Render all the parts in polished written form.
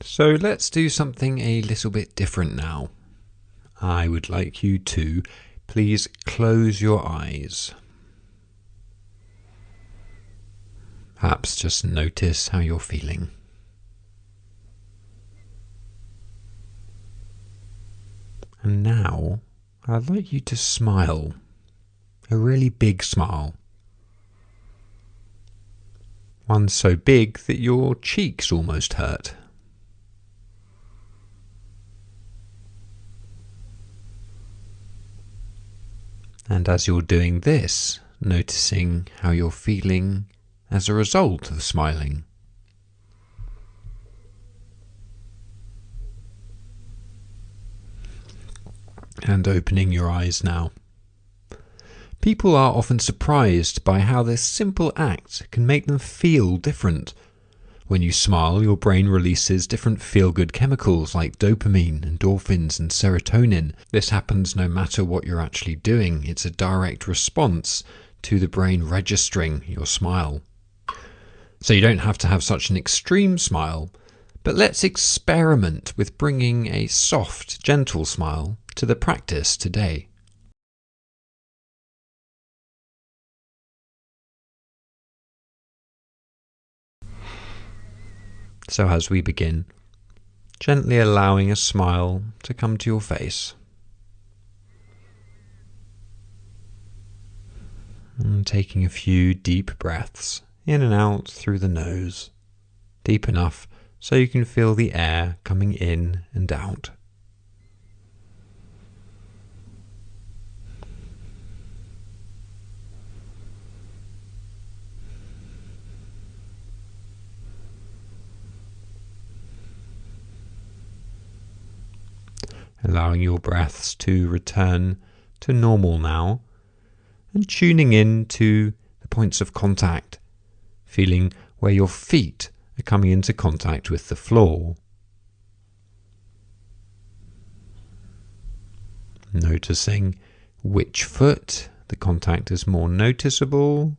So let's do something a little bit different now. I would like you to please close your eyes. Perhaps just notice how you're feeling. And now I'd like you to smile, a really big smile. One so big that your cheeks almost hurt. And as you're doing this, noticing how you're feeling as a result of smiling. And opening your eyes now. People are often surprised by how this simple act can make them feel different. When you smile, your brain releases different feel-good chemicals like dopamine, endorphins and serotonin. This happens no matter what you're actually doing. It's a direct response to the brain registering your smile. So you don't have to have such an extreme smile, but let's experiment with bringing a soft, gentle smile to the practice today. So as we begin, gently allowing a smile to come to your face. And taking a few deep breaths in and out through the nose, deep enough so you can feel the air coming in and out. Allowing your breaths to return to normal now, and tuning in to the points of contact, feeling where your feet are coming into contact with the floor. Noticing which foot the contact is more noticeable.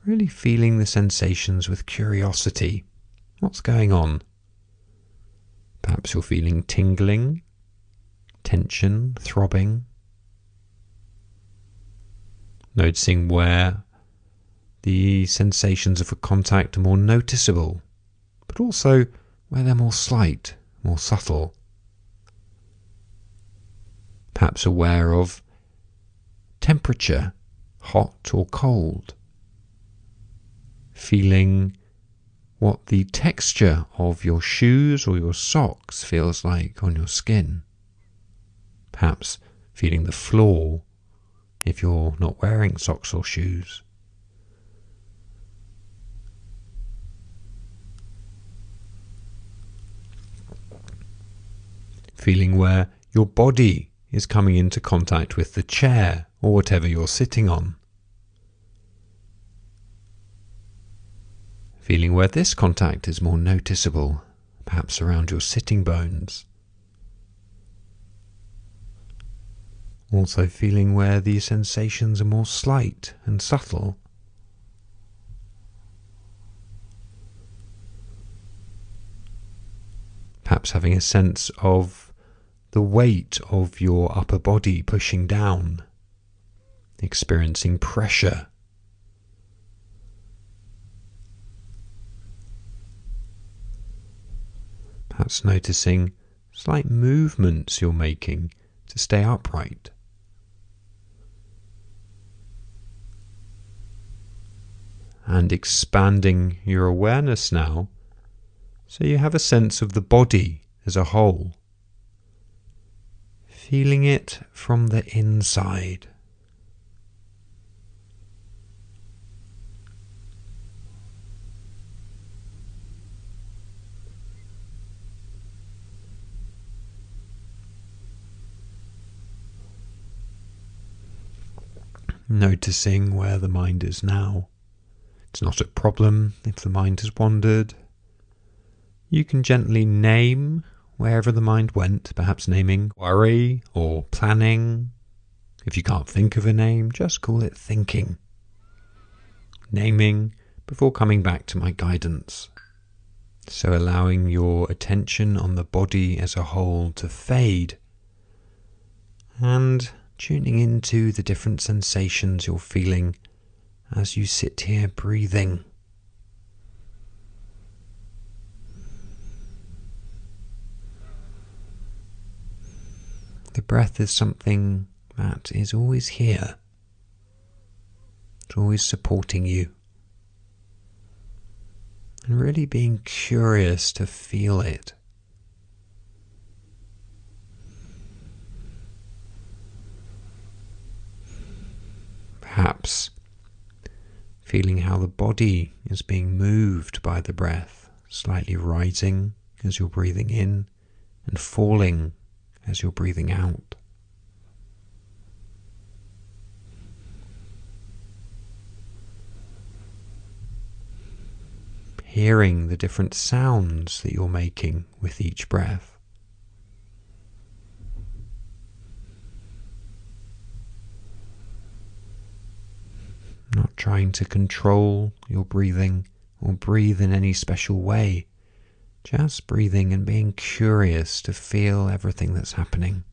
Really feeling the sensations with curiosity. What's going on? Perhaps you're feeling tingling, tension, throbbing. Noticing where the sensations of a contact are more noticeable, but also where they're more slight, more subtle. Perhaps aware of temperature, hot or cold. Feeling what the texture of your shoes or your socks feels like on your skin. Perhaps feeling the floor if you're not wearing socks or shoes. Feeling where your body is coming into contact with the chair or whatever you're sitting on. Feeling where this contact is more noticeable, perhaps around your sitting bones. Also feeling where these sensations are more slight and subtle. Perhaps having a sense of the weight of your upper body pushing down, experiencing pressure. Perhaps noticing slight movements you're making to stay upright. And expanding your awareness now so you have a sense of the body as a whole. Feeling it from the inside. Noticing where the mind is now. It's not a problem if the mind has wandered. You can gently name wherever the mind went, perhaps naming worry or planning. If you can't think of a name, just call it thinking. Naming, before coming back to my guidance. So allowing your attention on the body as a whole to fade and tuning into the different sensations you're feeling as you sit here breathing. The breath is something that is always here. It's always supporting you. And really being curious to feel it. Perhaps feeling how the body is being moved by the breath, slightly rising as you're breathing in and falling as you're breathing out. Hearing the different sounds that you're making with each breath. Not trying to control your breathing or breathe in any special way. Just breathing and being curious to feel everything that's happening.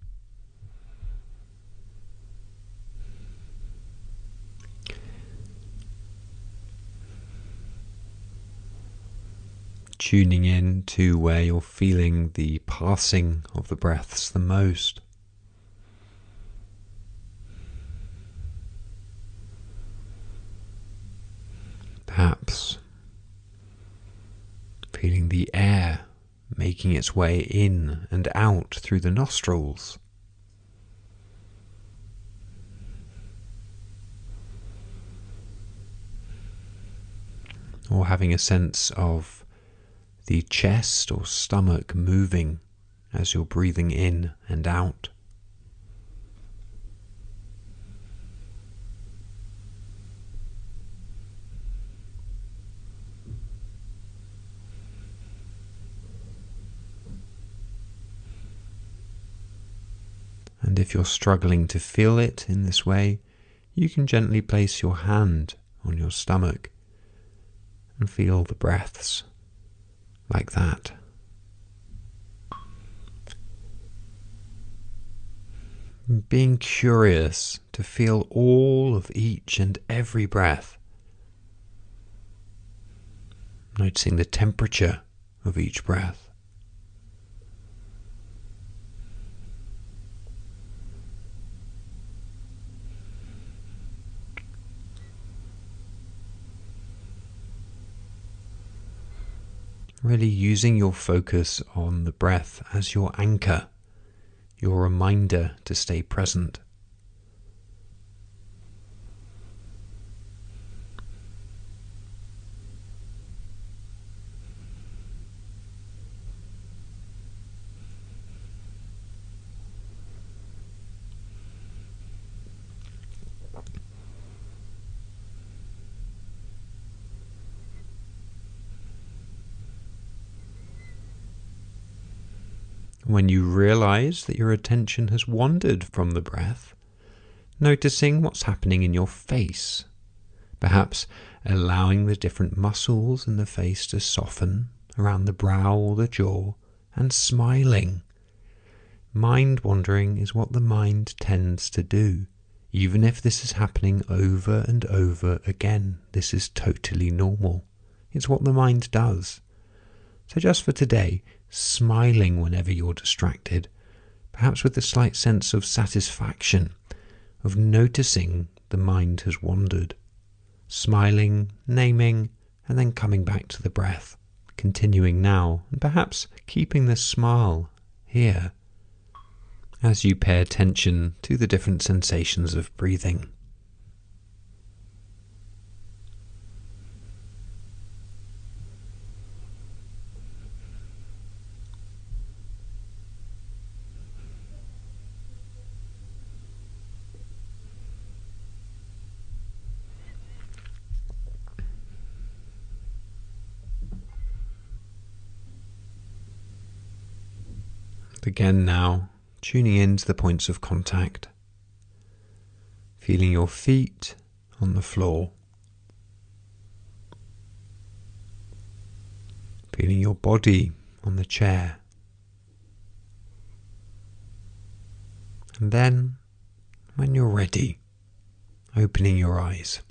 Tuning in to where you're feeling the passing of the breaths the most. Perhaps feeling the air making its way in and out through the nostrils. Or having a sense of the chest or stomach moving as you're breathing in and out. And if you're struggling to feel it in this way, you can gently place your hand on your stomach and feel the breaths like that. Being curious to feel all of each and every breath. Noticing the temperature of each breath. Really using your focus on the breath as your anchor, your reminder to stay present. When you realize that your attention has wandered from the breath, noticing what's happening in your face, perhaps allowing the different muscles in the face to soften around the brow or the jaw, and smiling. Mind wandering is what the mind tends to do. Even if this is happening over and over again, this is totally normal. It's what the mind does. So just for today, smiling whenever you're distracted, perhaps with a slight sense of satisfaction, of noticing the mind has wandered, smiling, naming, and then coming back to the breath, continuing now, and perhaps keeping the smile here as you pay attention to the different sensations of breathing. Again now, tuning in to the points of contact, feeling your feet on the floor, feeling your body on the chair. And then, when you're ready, opening your eyes.